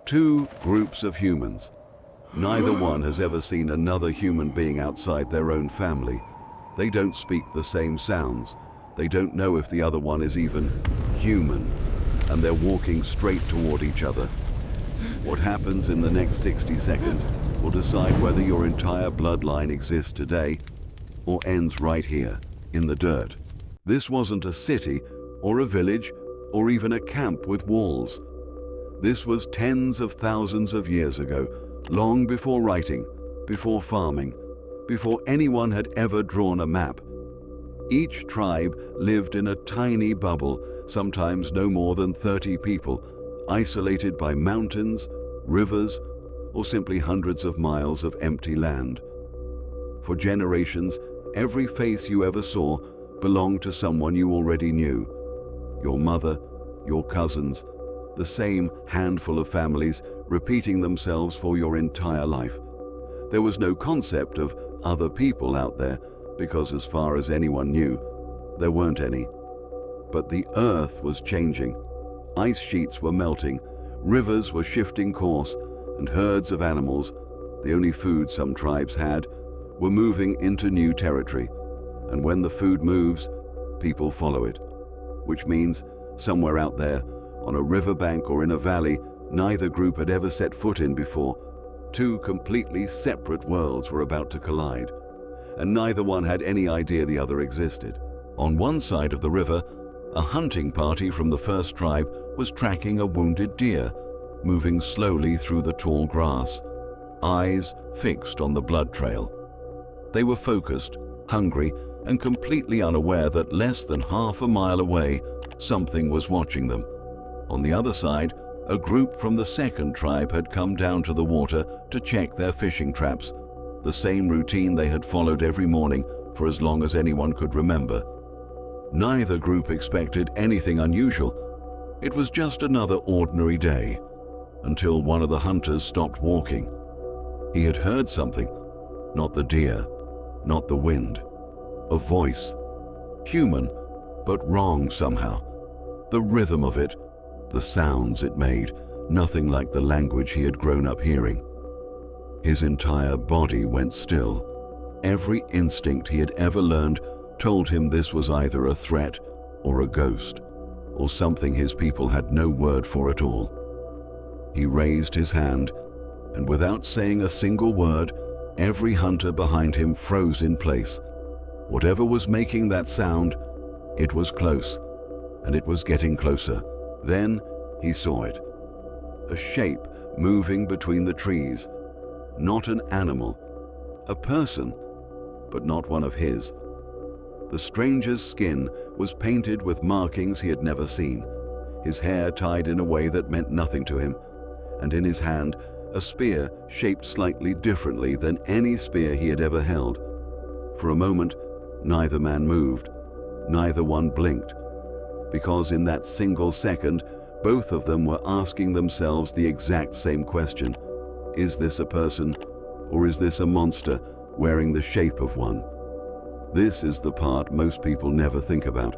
Two groups of humans. Neither one has ever seen another human being outside their own family. They don't speak the same sounds. They don't know if the other one is even human. And they're walking straight toward each other. What happens in the next 60 seconds will decide whether your entire bloodline exists today or ends right here, in the dirt. This wasn't a city or a village or even a camp with walls. This was tens of thousands of years ago, long before writing, before farming, before anyone had ever drawn a map. Each tribe lived in a tiny bubble, sometimes no more than 30 people, isolated by mountains, rivers, or simply hundreds of miles of empty land. For generations, every face you ever saw belonged to someone you already knew. Your mother, your cousins, the same handful of families repeating themselves for your entire life. There was no concept of other people out there because as far as anyone knew, there weren't any. But the earth was changing. Ice sheets were melting, rivers were shifting course, and herds of animals, the only food some tribes had, were moving into new territory. And when the food moves, people follow it. Which means somewhere out there, on a riverbank or in a valley neither group had ever set foot in before, two completely separate worlds were about to collide, and neither one had any idea the other existed. On one side of the river, a hunting party from the first tribe was tracking a wounded deer, moving slowly through the tall grass, eyes fixed on the blood trail. They were focused, hungry, and completely unaware that less than half a mile away, something was watching them. On the other side, a group from the second tribe had come down to the water to check their fishing traps, the same routine they had followed every morning for as long as anyone could remember. Neither group expected anything unusual. It was just another ordinary day, until one of the hunters stopped walking. He had heard something, not the deer, not the wind, a voice, human, but wrong somehow. The rhythm of it, the sounds it made, nothing like the language he had grown up hearing. His entire body went still. Every instinct he had ever learned told him this was either a threat or a ghost, or something his people had no word for at all. He raised his hand, and without saying a single word, every hunter behind him froze in place. Whatever was making that sound, it was close, and it was getting closer. Then he saw it. A shape moving between the trees. Not an animal. A person, but not one of his. The stranger's skin was painted with markings he had never seen, his hair tied in a way that meant nothing to him, and in his hand a spear shaped slightly differently than any spear he had ever held. For a moment, neither man moved. Neither one blinked. Because in that single second, both of them were asking themselves the exact same question. Is this a person, or is this a monster wearing the shape of one? This is the part most people never think about.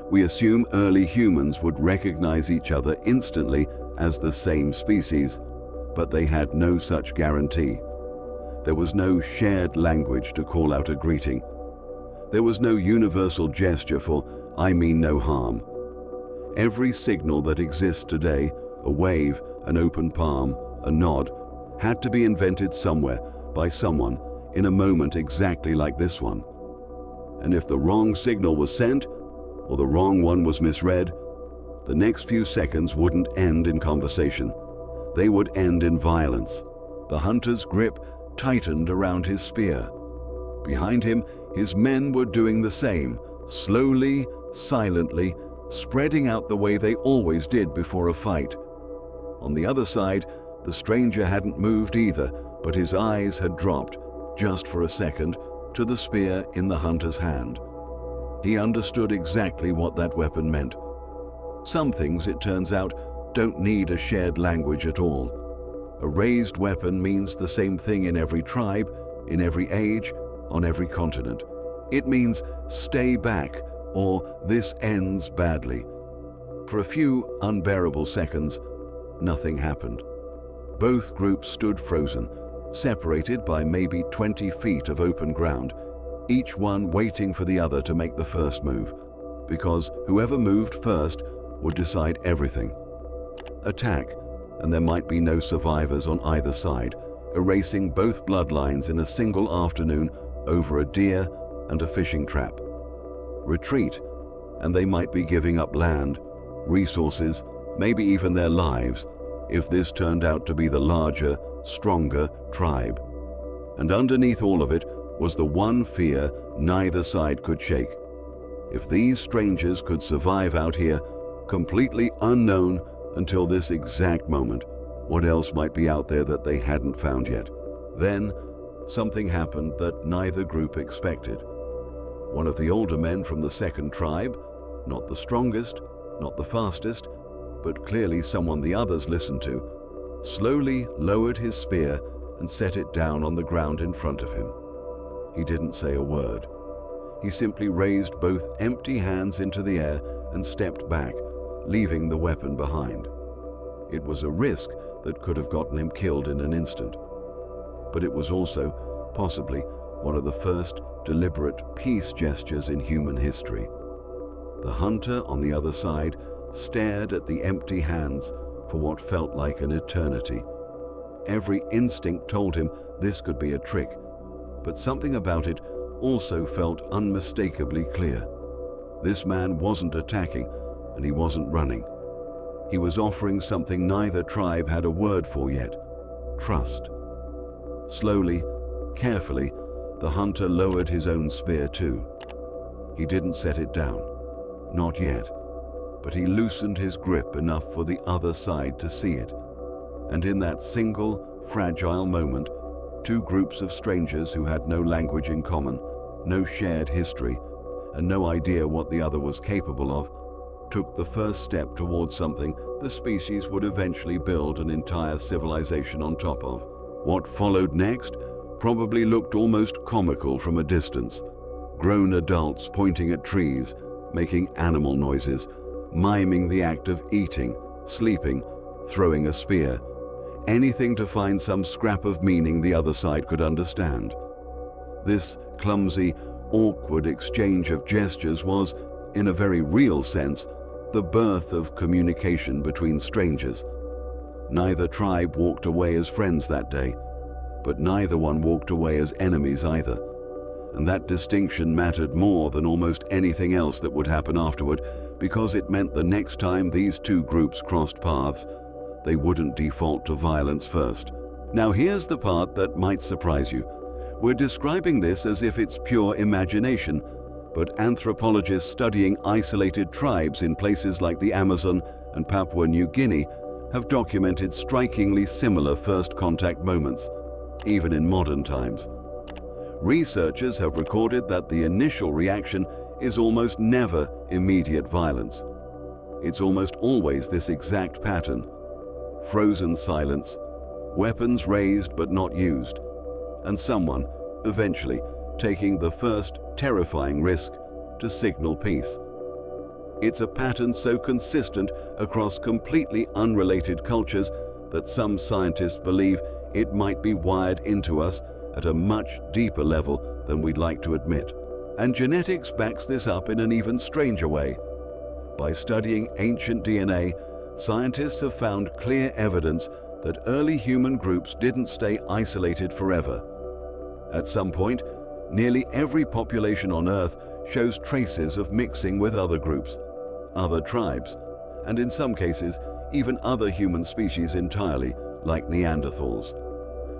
We assume early humans would recognize each other instantly as the same species, but they had no such guarantee. There was no shared language to call out a greeting. There was no universal gesture for "I mean no harm." Every signal that exists today, a wave, an open palm, a nod, had to be invented somewhere by someone in a moment exactly like this one. And if the wrong signal was sent, or the wrong one was misread, the next few seconds wouldn't end in conversation. They would end in violence. The hunter's grip tightened around his spear. Behind him, his men were doing the same, slowly, silently, spreading out the way they always did before a fight. On the other side, the stranger hadn't moved either, but his eyes had dropped, just for a second, to the spear in the hunter's hand. He understood exactly what that weapon meant. Some things, it turns out, don't need a shared language at all. A raised weapon means the same thing in every tribe, in every age, on every continent. It means stay back, or this ends badly. For a few unbearable seconds, nothing happened. Both groups stood frozen, separated by maybe 20 feet of open ground, each one waiting for the other to make the first move, because whoever moved first would decide everything. Attack, and there might be no survivors on either side, erasing both bloodlines in a single afternoon over a deer and a fishing trap. Retreat, and they might be giving up land, resources, maybe even their lives, if this turned out to be the larger, stronger tribe. And underneath all of it was the one fear neither side could shake. If these strangers could survive out here, completely unknown until this exact moment, what else might be out there that they hadn't found yet? Then, something happened that neither group expected. One of the older men from the second tribe, not the strongest, not the fastest, but clearly someone the others listened to, slowly lowered his spear and set it down on the ground in front of him. He didn't say a word. He simply raised both empty hands into the air and stepped back, leaving the weapon behind. It was a risk that could have gotten him killed in an instant. But it was also, possibly, one of the first deliberate peace gestures in human history. The hunter on the other side stared at the empty hands for what felt like an eternity. Every instinct told him this could be a trick, but something about it also felt unmistakably clear. This man wasn't attacking, and he wasn't running. He was offering something neither tribe had a word for yet: trust. Slowly, carefully, the hunter lowered his own spear too. He didn't set it down, not yet, but he loosened his grip enough for the other side to see it. And in that single, fragile moment, two groups of strangers who had no language in common, no shared history, and no idea what the other was capable of, took the first step towards something the species would eventually build an entire civilization on top of. What followed next probably looked almost comical from a distance. Grown adults pointing at trees, making animal noises, miming the act of eating, sleeping, throwing a spear. Anything to find some scrap of meaning the other side could understand. This clumsy, awkward exchange of gestures was, in a very real sense, the birth of communication between strangers. Neither tribe walked away as friends that day, but neither one walked away as enemies either. And that distinction mattered more than almost anything else that would happen afterward, because it meant the next time these two groups crossed paths, they wouldn't default to violence first. Now here's the part that might surprise you. We're describing this as if it's pure imagination, but anthropologists studying isolated tribes in places like the Amazon and Papua New Guinea have documented strikingly similar first contact moments, even in modern times. Researchers have recorded that the initial reaction is almost never immediate violence. It's almost always this exact pattern: frozen silence, weapons raised but not used, and someone, eventually, taking the first terrifying risk to signal peace. It's a pattern so consistent across completely unrelated cultures that some scientists believe it might be wired into us at a much deeper level than we'd like to admit. And genetics backs this up in an even stranger way. By studying ancient DNA, scientists have found clear evidence that early human groups didn't stay isolated forever. At some point, nearly every population on Earth shows traces of mixing with other groups, other tribes, and in some cases, even other human species entirely, like Neanderthals.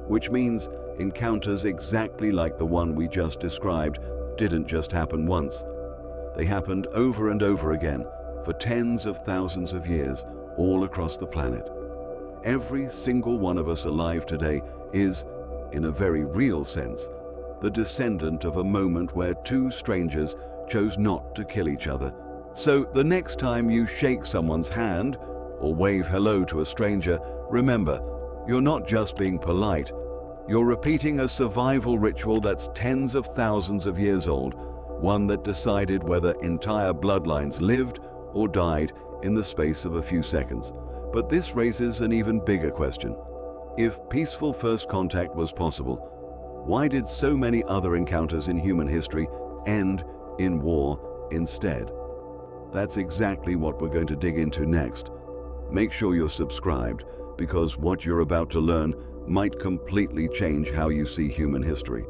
Which means encounters exactly like the one we just described didn't just happen once. They happened over and over again for tens of thousands of years all across the planet. Every single one of us alive today is, in a very real sense, the descendant of a moment where two strangers chose not to kill each other. So the next time you shake someone's hand or wave hello to a stranger, remember, you're not just being polite, you're repeating a survival ritual that's tens of thousands of years old, one that decided whether entire bloodlines lived or died in the space of a few seconds. But this raises an even bigger question. If peaceful first contact was possible, why did so many other encounters in human history end in war instead? That's exactly what we're going to dig into next. Make sure you're subscribed, because what you're about to learn might completely change how you see human history.